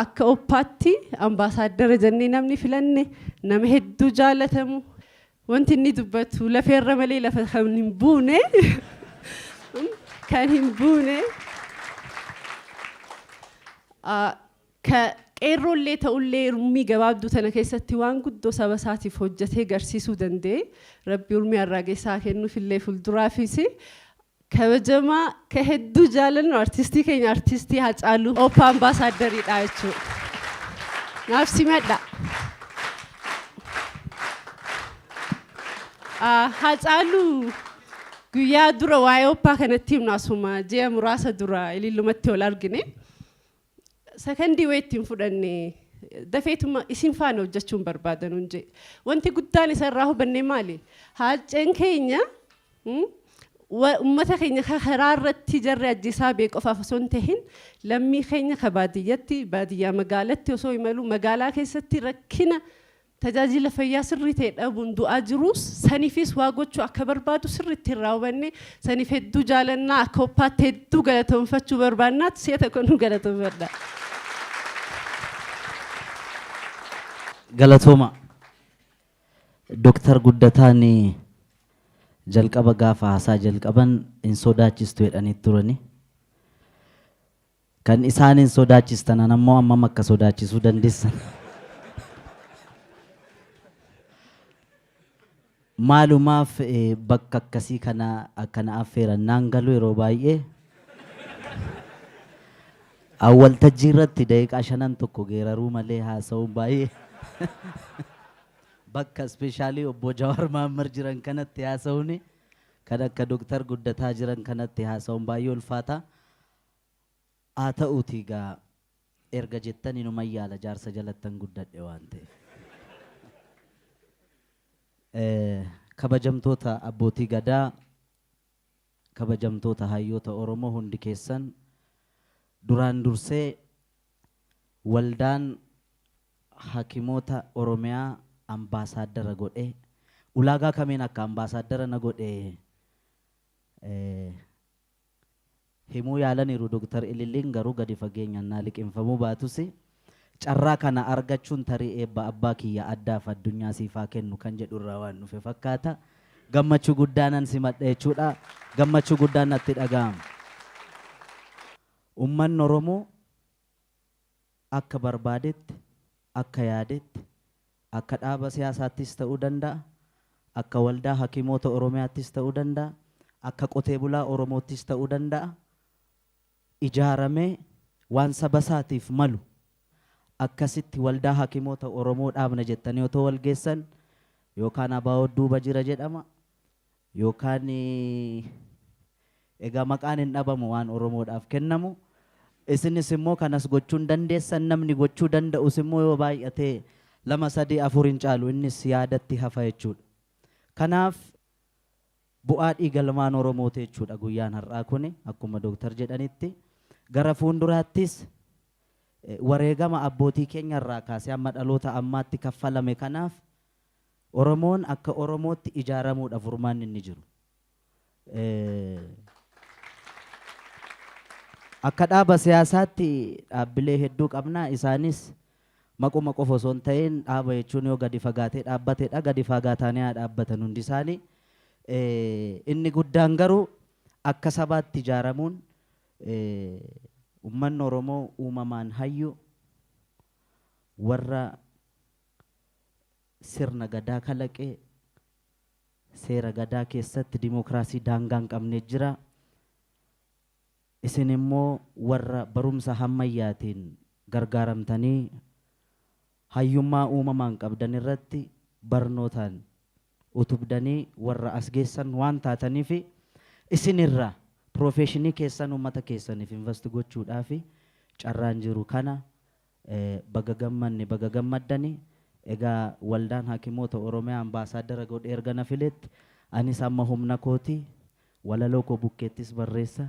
akka oppaatti ambaasaadara jennee namni filanne nama hedduu jaalatamu wanti inni dubbatu lafeerra malee lafa kan hin buune kan hin buune ka qeerrollee ta'ullee urmii gabaabduu tana keessatti waan guddoo saba isaatiif hojjetee garsiisuu danda'e rabbi urmii arraageessaa kennuufillee fuulduraafis kabajamaa ka hedduu jaalannu artistii keenya artistii Hacaaluu Oppaa ambaasaaddariidha jechuudha. Naaf simadha. Hacaaluu guyyaa dura waa'ee Oppaa kanatti himnu asuma ji'a muraasa dura ilillumatti ol argine. Sakandii wayittiin fudhanne dafeetuma isin faana hojjechuun barbaadan hunje. Wanti guddaan isarraa hubanne maali? Haaceen keenya ummata keenya karaa irratti jarri ajjiisaa beekofaaf osoo hin tahin lammii keenya ka baadiyyatti baadiyyaa magaalatti osoo imalu magaalaa keessatti rakkina tajaajila fayyaa sirrii ta'e dhabuun du'aa jirus saniifis waa gochuu akka barbaadu sirriitti irraa hubanne saniif hedduu jaalannaa akka Oppaatti hedduu galatoomfachuu barbaannaatti si'a tokko nu galatoomfadha. Galatooma Dr. Guddataani jalqaba gaafa haasaa jalqaban hin sodaachistu jedhanii turani. Kan isaan hin sodaachistan ammoo amma akka sodaachisuu dandeessan. Maalumaaf bakka akkasii kana akkana affeeran naan galu yeroo baay'ee awwaltajjii irratti daqiiqaa 5 tokko geeraruu malee haasa'uun baay'ee bakka speeshaalii obbo Jawaar Mahammad jiran kanatti haasa'uuni kan akka Dr. Guddataa jiran kanatti haasa'uun baay'ee ulfaata. Haa ta'uutii gaa erga jettan inuma yaala jaarsa jalattan guddadhe waan ta'eef. Kabajamtoota abbootii gadaa kabajamtoota hayyoota Oromoo hundi keessan duraan dursee waldaan hakimoota Oromiyaa ambaasaadara godhe ulaagaa kamiin akka ambaasaadara na godhe himuu yaalaniiru Dr. Ililliin garuu gadi fageenyaan naa liqinfamuu baatus carraa kana argachuun tarii eebba abbaa kiyya addaaf addunyaa siifaa kennu kan jedhu irraa waan dhufe fakkaata. Gammachuu guddaanan simadha jechuudha. Gammachuu guddaan natti dhaga'ama. Uummanni Oromoo akka barbaadetti akka yaadetti akka dhaaba siyaasaattis ta'uu danda'a akka waldaa hakimoota Oromiyaattis ta'uu danda'a akka qotee bulaa Oromoottis ta'uu danda'a ijaaramee waan saba isaatiif malu akkasitti waldaa hakimoota Oromoo dhaabna jettanii otoo wal geessan yookaan abaa'oo duuba jira jedhama yookaan egaa maqaan hin dhabamu waan Oromoodhaaf kennamu isinis immoo kanas gochuun dandeessan namni gochuu danda'us immoo yoo baay'ate 2 3 4 hin caalu innis yaadatti hafa jechuudha. Kanaaf bu'aa dhiiga ilmaan Oromooti jechuudha guyyaan har'aa kuni akkuma Dr. jedhanitti gara fuulduraattis wareegama abbootii keenya irraa kaasee amma dhaloota ammaatti kaffalame kanaaf Oromoon akka Oromootti ijaaramuudha furmaanni inni jiru. Akka dhaaba siyaasaatti dhaabbilee hedduu qabna isaanis maquma qofa osoo hin ta'in dhaaba jechuun yoo gadi fagaatee dhaabbateedha gadi fagaatanii dhaabbatan hundi isaanii inni guddaan garuu akka sabaatti ijaaramuun uummanni Oromoo uumamaan hayyu warra sirna gadaa kalaqee seera gadaa keessatti dimookiraasii daangaa hin qabne jira. Isin immoo warra barumsa hammayyaatiin gargaaramtanii hayyummaa uumamaan qabdan irratti barnootaan utubdanii warra as geessan waan taataniif isinirraa profeshinii keessan uummata keessaniif invest gochuudhaaf carraan jiru kana baga gammanne baga gammaddanii egaa waldaan hakimoota Oromiyaa ambaasaadara godhe erga na filetti anis amma humna kooti walaloo koo bukkeettis barreessa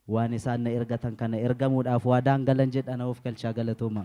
waan isaan na ergatan kana ergamuudhaaf waadaan galan jedhana of galchaa galatooma.